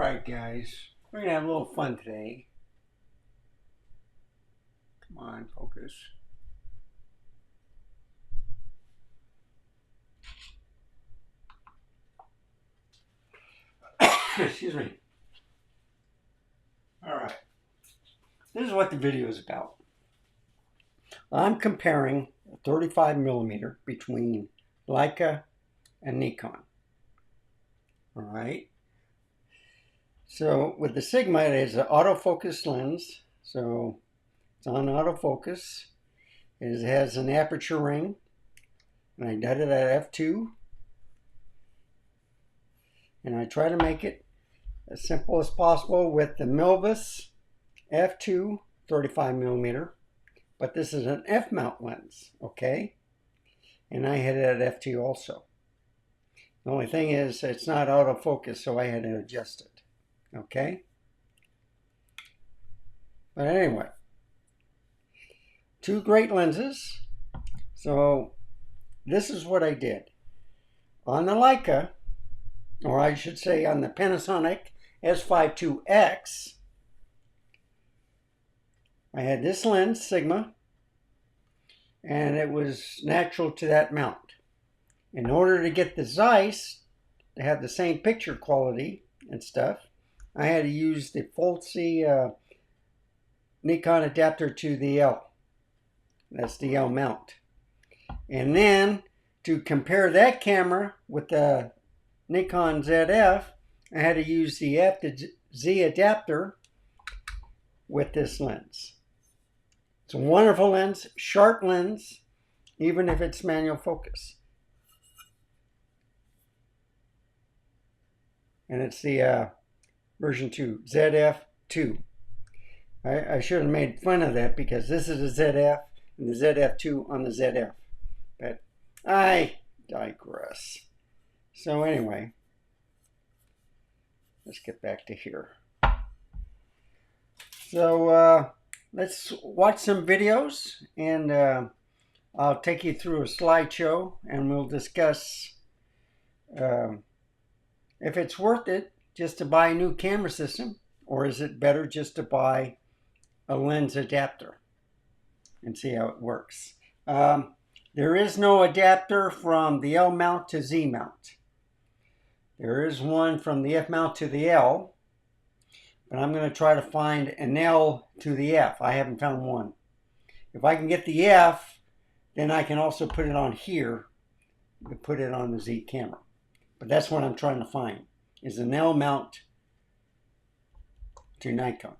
Alright guys, we're going to have a little fun today. Come on, focus. Excuse me. Alright, this is what the video is about. I'm comparing a 35mm between Leica and Nikon. Alright. So with the Sigma, it is an autofocus lens. So it's on autofocus. It has an aperture ring. And I did it at f2. And I try to make it as simple as possible with the Milvus f2 35mm. But this is an f-mount lens, okay? And I had it at f2 also. The only thing is it's not autofocus, so I had to adjust it. Okay? But anyway, two great lenses. So this is what I did. On the Leica, or I should say on the Panasonic S52X, I had this lens, Sigma, and it was natural to that mount. In order to get the Zeiss to have the same picture quality and stuff, I had to use the faulty Nikon adapter to the L. That's the L mount. And then to compare that camera with the Nikon ZF, I had to use the F to Z adapter with this lens. It's a wonderful lens, sharp lens, even if it's manual focus. And it's the version 2, ZF2. I should have made fun of that because this is a ZF and the ZF2 on the ZF. But I digress. So anyway, let's get back to here. So let's watch some videos, and I'll take you through a slideshow and we'll discuss if it's worth it just to buy a new camera system, or is it better just to buy a lens adapter and see how it works. There is no adapter from the L mount to Z mount. There is one from the F mount to the L, but I'm going to try to find an L to the F. I haven't found one. If I can get the F, then I can also put it on here and put it on the Z camera. But that's what I'm trying to find, is an L mount to Nikon.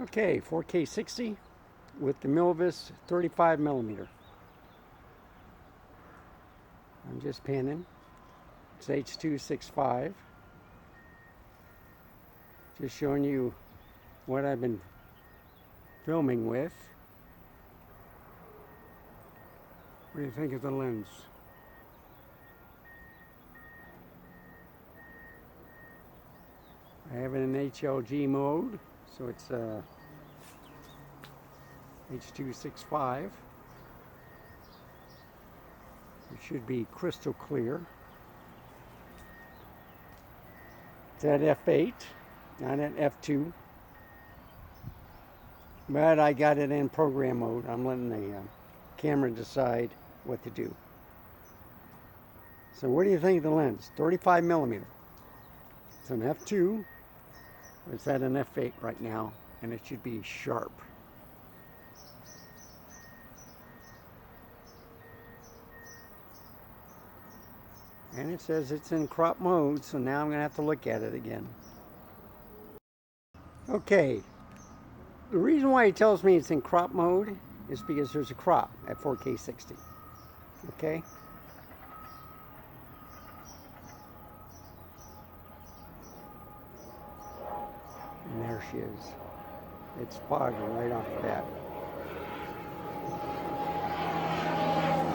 Okay, 4K 60 with the Milvus 35mm. I'm just panning. It's H.265. Just showing you what I've been filming with. What do you think of the lens? I have it in HLG mode, so it's H.265. It should be crystal clear. It's at f8, not at f2. But I got it in program mode. I'm letting the camera decide what to do. So what do you think of the lens? 35mm. It's an f2. It's at an f8 right now, and it should be sharp. And it says it's in crop mode, so now I'm going to have to look at it again. Okay. The reason why it tells me it's in crop mode is because there's a crop at 4K 60. Okay? And there she is. It's spotted right off the bat.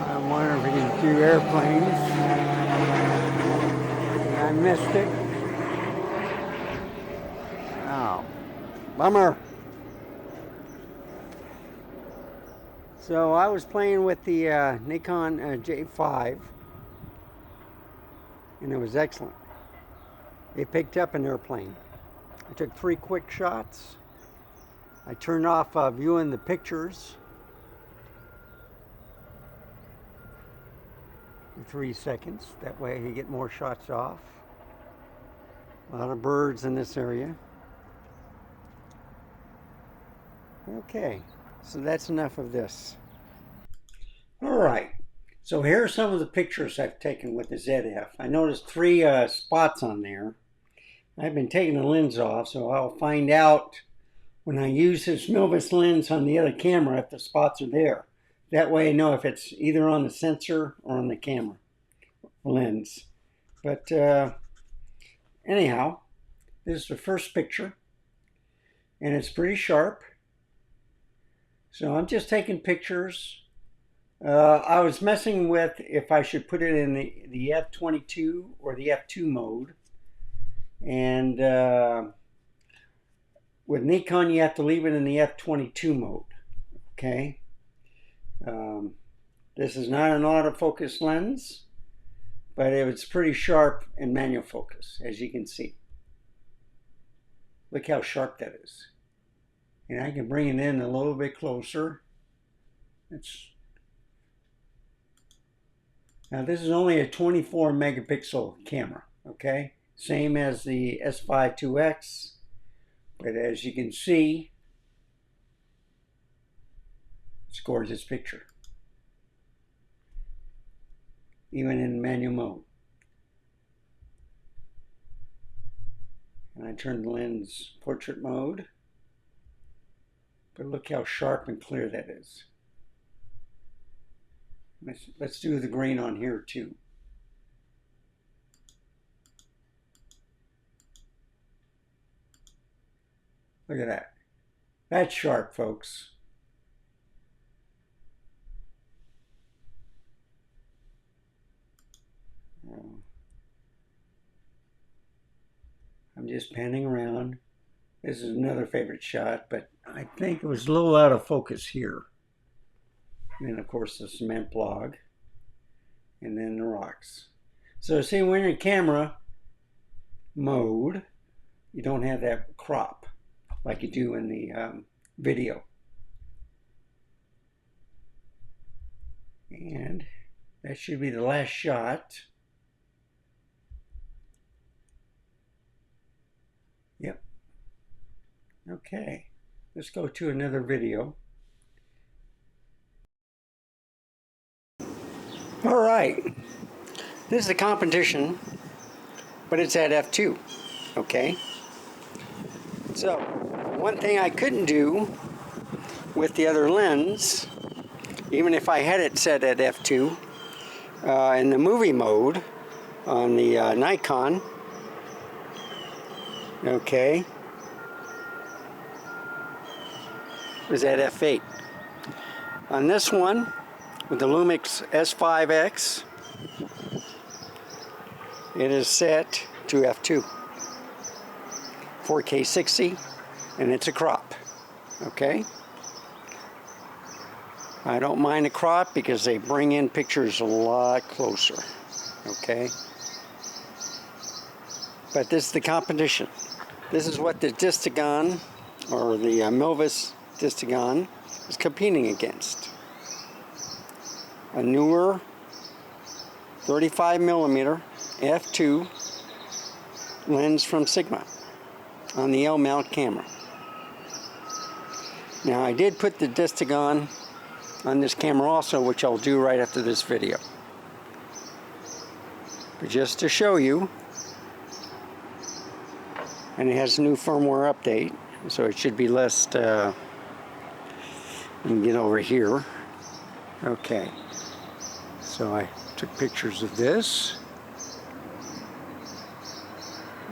I wonder if we can do airplanes. I missed it. Oh, bummer. So I was playing with the Nikon J5, and it was excellent. It picked up an airplane. I took 3 quick shots. I turned off viewing the pictures in 3 seconds. That way you get more shots off. A lot of birds in this area. Okay, so that's enough of this. All right, so here are some of the pictures I've taken with the ZF. I noticed 3 spots on there. I've been taking the lens off, so I'll find out when I use this Milvus lens on the other camera if the spots are there. That way I know if it's either on the sensor or on the camera lens. But anyhow, this is the first picture, and it's pretty sharp. So I'm just taking pictures. I was messing with if I should put it in the f/22 or the f2 mode. And with Nikon, you have to leave it in the f/22 mode. Okay. This is not an autofocus lens, but it's pretty sharp in manual focus, as you can see. Look how sharp that is. And I can bring it in a little bit closer. Now this is only a 24 megapixel camera, okay? Same as the S5 IIX, but as you can see, it's a gorgeous picture, even in manual mode. And I turn the lens portrait mode, but look how sharp and clear that is. Let's do the green on here too. Look at that. That's sharp, folks. I'm just panning around. This is another favorite shot, but I think it was a little out of focus here. And then, of course, the cement block, and then the rocks. So see, when you're in camera mode, you don't have that crop like you do in the video. And that should be the last shot. Yep. Okay, let's go to another video. All right, this is the competition, but it's at f2, okay? So, one thing I couldn't do with the other lens, even if I had it set at f2, in the movie mode on the Nikon, okay, was at f8. On this one, with the Lumix S5X, it is set to f2, 4K 60, and it's a crop, okay? I don't mind the crop because they bring in pictures a lot closer, okay? But this is the competition. This is what the Distagon, or the Milvus Distagon, is competing against. A newer 35mm f2 lens from Sigma on the L-mount camera. Now I did put the Distagon on this camera also, which I'll do right after this video. But just to show you, and it has a new firmware update, so it should be less, let me get over here. Okay. So I took pictures of this,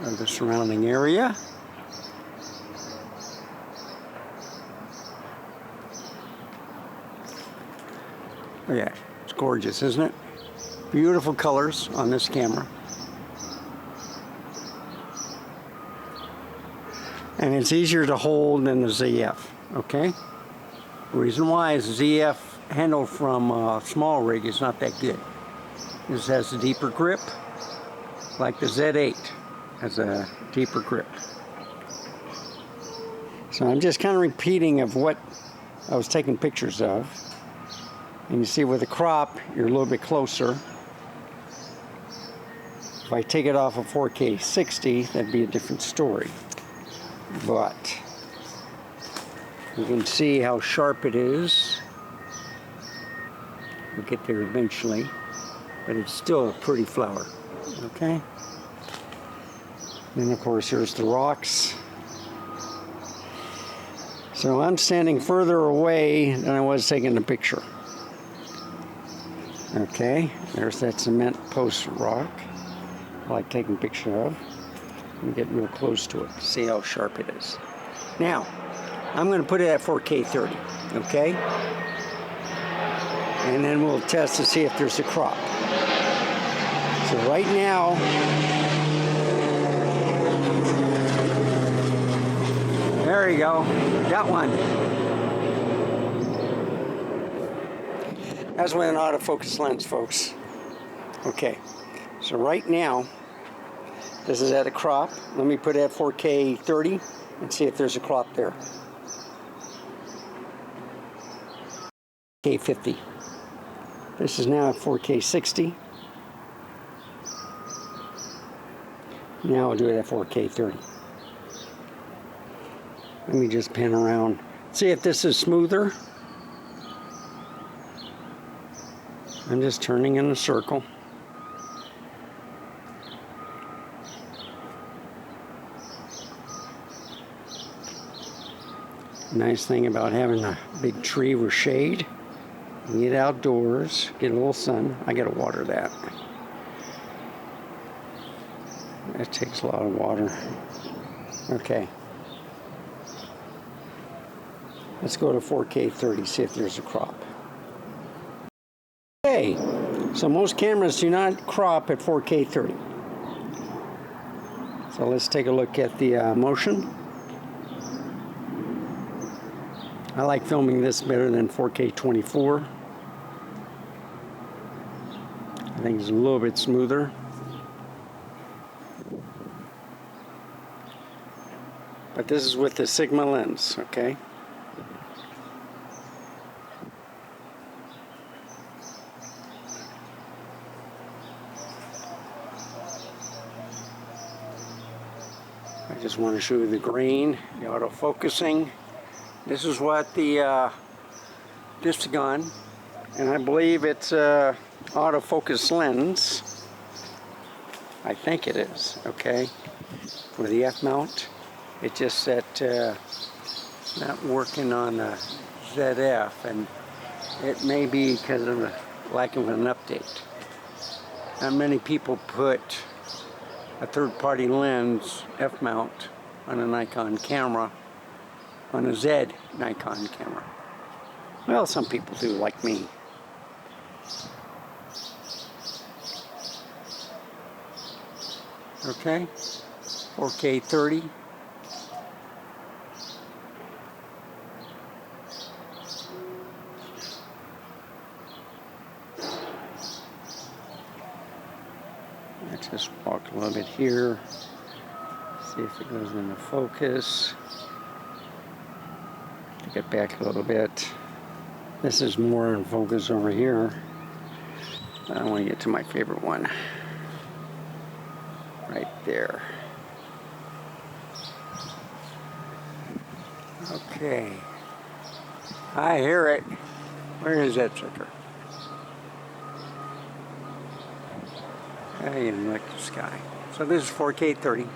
of the surrounding area. Oh yeah, it's gorgeous, isn't it? Beautiful colors on this camera. And it's easier to hold than the ZF, okay? The reason why is ZF handle from a small rig is not that good. This has a deeper grip, like the Z8 has a deeper grip. So I'm just kind of repeating of what I was taking pictures of. And you see with the crop, you're a little bit closer. If I take it off of 4K 60, that'd be a different story. But you can see how sharp it is. We'll get there eventually, but it's still a pretty flower, okay? And of course, here's the rocks. So I'm standing further away than I was taking the picture. Okay, there's that cement post rock I like taking a picture of. And get real close to it, see how sharp it is. Now, I'm going to put it at 4K 30, okay? And then we'll test to see if there's a crop. So right now, there you go, got one. That's with an autofocus lens, folks. Okay, so right now, this is at a crop. Let me put it at 4K 30 and see if there's a crop there. K 50. This is now at 4K 60. Now I'll do it at 4K 30. Let me just pan around. See if this is smoother. I'm just turning in a circle. Nice thing about having a big tree with shade, you get outdoors, get a little sun. I gotta water that. That takes a lot of water. Okay. Let's go to 4K 30, see if there's a crop. Okay, so most cameras do not crop at 4K 30. So let's take a look at the motion. I like filming this better than 4K 24. I think it's a little bit smoother. But this is with the Sigma lens, okay? I just want to show you the grain, the autofocusing. This is what the Distagon, and I believe it's a autofocus lens. I think it is, okay? For the F mount, it just said not working on the ZF, and it may be because of the lack of an update. Not many people put a third-party lens F mount on a Nikon camera, on a Z Nikon camera. Well, some people do, like me. Okay, 4K 30. Let's just walk a little bit here, see if it goes into focus. Get back a little bit. This is more in focus over here. I want to get to my favorite one. Right there. Okay. I hear it. Where is that sucker? I can look at the sky. So this is 4K 30.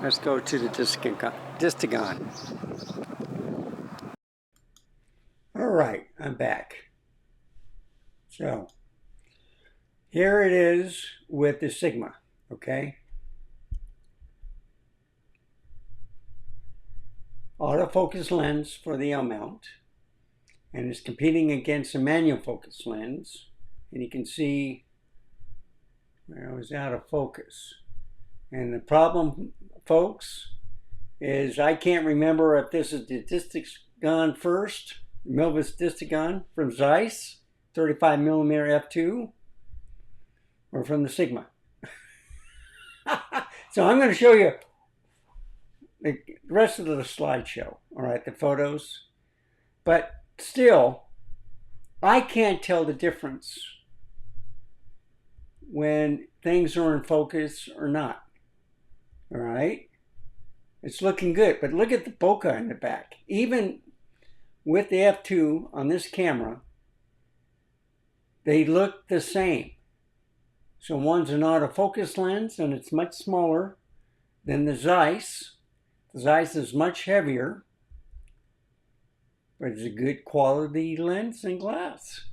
Let's go to the Distagon. All right, I'm back. So here it is with the Sigma, okay? Autofocus lens for the L mount, and it's competing against a manual focus lens, and you can see where I was out of focus. And the problem, folks, is I can't remember if this is the Distagon first, Milvus Distagon from Zeiss, 35mm f2, or from the Sigma. So I'm going to show you the rest of the slideshow, all right, the photos. But still, I can't tell the difference when things are in focus or not, all right? It's looking good, but look at the bokeh in the back. Even with the f2 on this camera, they look the same. So one's an autofocus lens, and it's much smaller than the Zeiss. The Zeiss is much heavier, but it's a good quality lens and glass.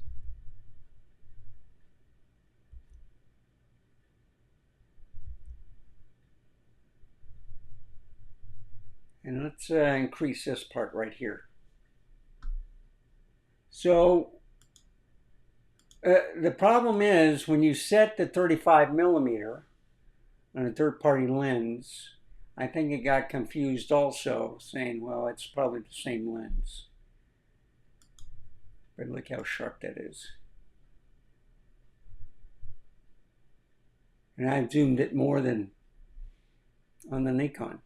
And let's increase this part right here. So the problem is when you set the 35mm on a third-party lens, I think it got confused also, saying, well, it's probably the same lens. But look how sharp that is. And I've zoomed it more than on the Nikon.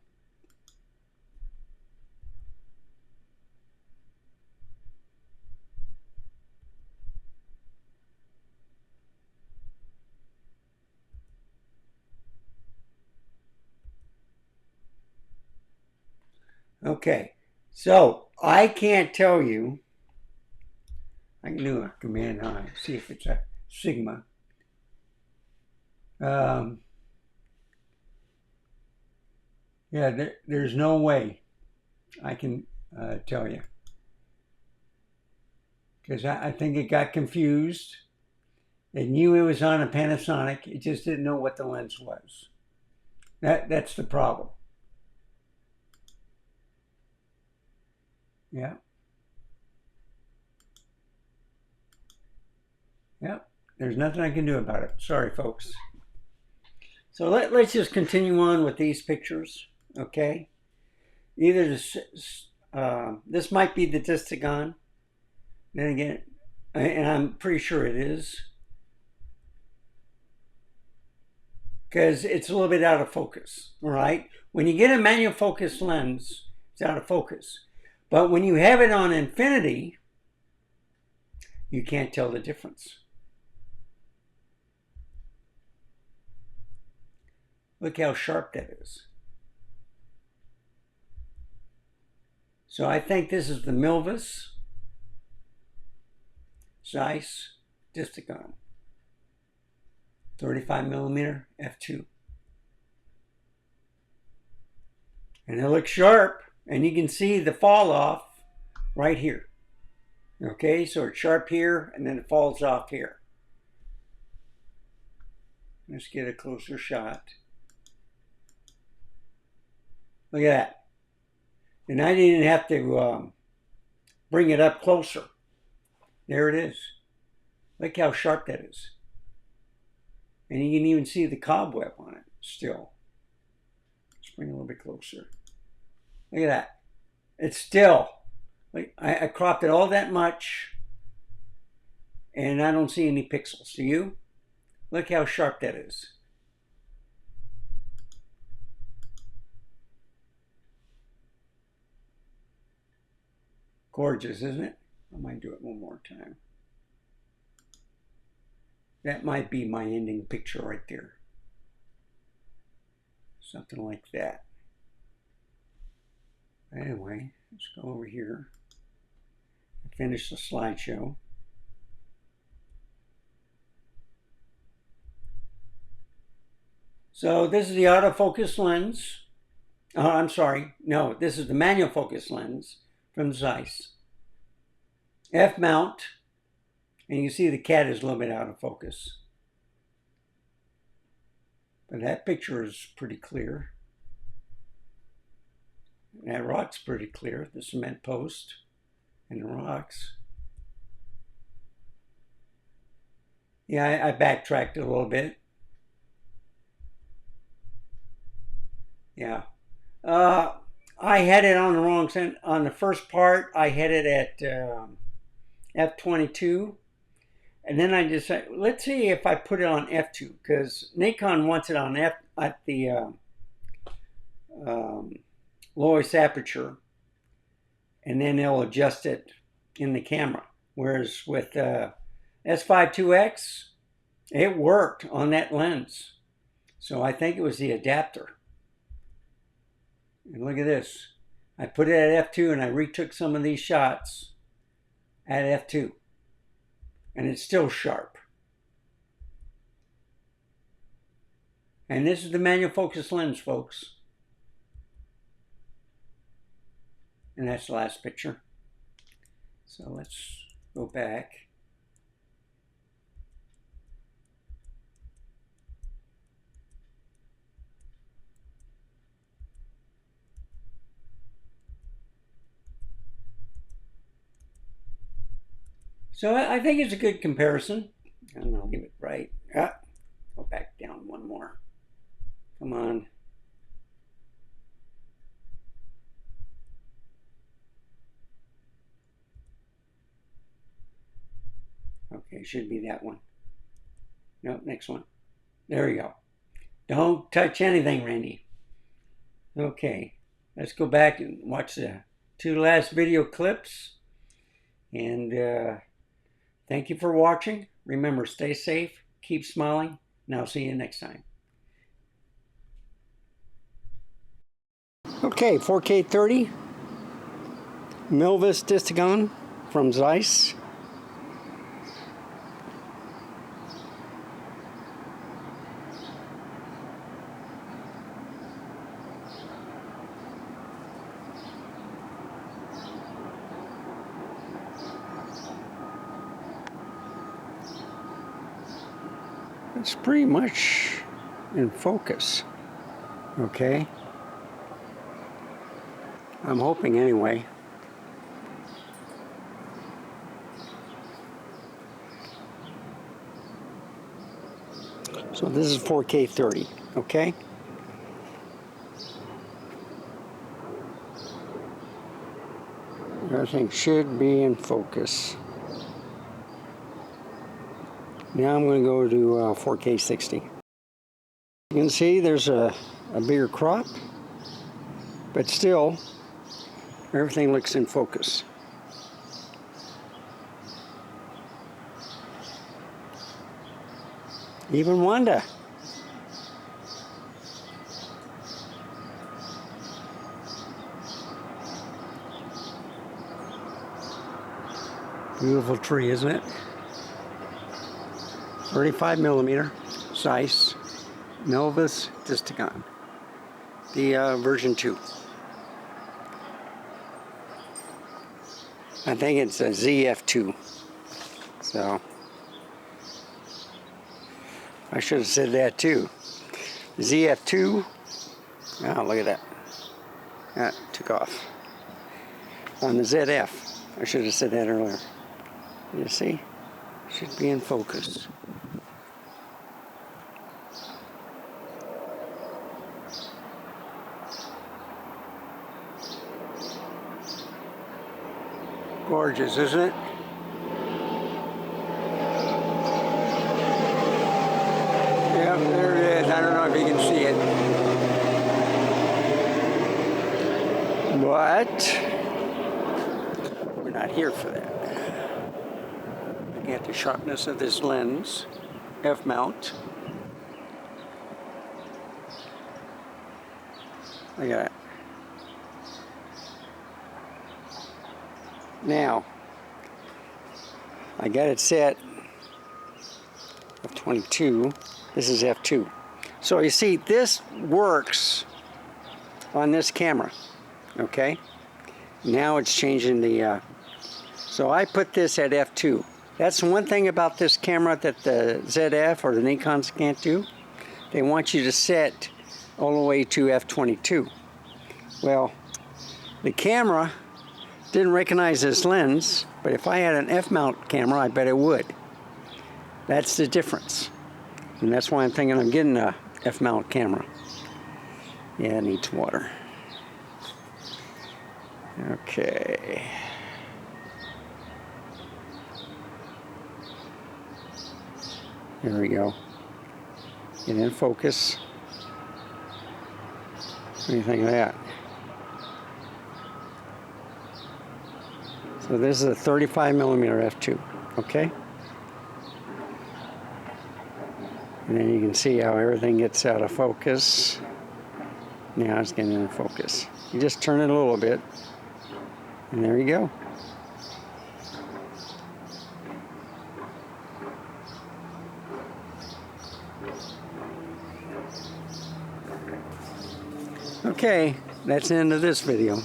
Okay, so I can't tell you. I can do a Command I, see if it's a Sigma. Yeah, there's no way I can tell you. Because I think it got confused. It knew it was on a Panasonic. It just didn't know what the lens was. That's the problem. Yeah. Yeah. There's nothing I can do about it. Sorry, folks. So let's just continue on with these pictures, okay? Either this might be the Distagon. Then again, and I'm pretty sure it is, because it's a little bit out of focus, all right? When you get a manual focus lens, it's out of focus. But when you have it on infinity, you can't tell the difference. Look how sharp that is. So I think this is the Milvus Zeiss Distagon, 35mm f2. And it looks sharp, and you can see the fall off right here. Okay, so it's sharp here, and then it falls off here. Let's get a closer shot. Look at that. And I didn't have to bring it up closer. There it is. Look how sharp that is. And you can even see the cobweb on it still. Let's bring it a little bit closer. Look at that. It's still, like I cropped it all that much, and I don't see any pixels. Do you? Look how sharp that is. Gorgeous, isn't it? I might do it one more time. That might be my ending picture right there. Something like that. Anyway, let's go over here and finish the slideshow. So this is the autofocus lens. Oh, I'm sorry. No, this is the manual focus lens from Zeiss. F mount, and you can see the cat is a little bit out of focus. But that picture is pretty clear. That rock's pretty clear, the cement post and the rocks. Yeah, I backtracked a little bit. Yeah. I had it on the wrong side. On the first part, I had it at f22. And then I decided, let's see if I put it on f2, because Nikon wants it on f at the lowest aperture, and then they'll adjust it in the camera. Whereas with S52X, it worked on that lens. So I think it was the adapter. And look at this. I put it at f2 and I retook some of these shots at f2. And it's still sharp. And this is the manual focus lens, folks. And that's the last picture. So let's go back. So I think it's a good comparison. And I'll leave it right. Go back down one more. Come on. Okay, should be that one. Nope, next one. There we go. Don't touch anything, Randy. Okay, let's go back and watch the two last video clips. And thank you for watching. Remember, stay safe, keep smiling, and I'll see you next time. Okay, 4K 30, Milvus Distagon from Zeiss. It's pretty much in focus, okay? I'm hoping anyway. So this is 4K 30, okay? Everything should be in focus. Now I'm going to go to 4K 60. You can see there's a bigger crop, but still everything looks in focus. Even Wanda. Beautiful tree, isn't it? 35mm Zeiss Milvus Distagon, the version 2. I think it's a ZF2. So I should have said that too. ZF2. Oh, look at that. That took off. On the ZF. I should have said that earlier. You see? Should be in focus. Gorgeous, isn't it? Yep, there it is. I don't know if you can see it. But we're not here for that. Looking at the sharpness of this lens, F-mount. Look at that. Now, I got it set f22. This is f2. So you see, this works on this camera. Okay. Now it's changing the. So I put this at f2. That's one thing about this camera that the ZF or the Nikons can't do. They want you to set all the way to f22. Well, the camera didn't recognize this lens, but if I had an F-mount camera, I bet it would. That's the difference. And that's why I'm thinking I'm getting a F-mount camera. Yeah, it needs water. Okay. There we go. Get in focus. What do you think of that? So this is a 35mm f2, okay? And then you can see how everything gets out of focus. Now it's getting in focus. You just turn it a little bit, and there you go. Okay, that's the end of this video.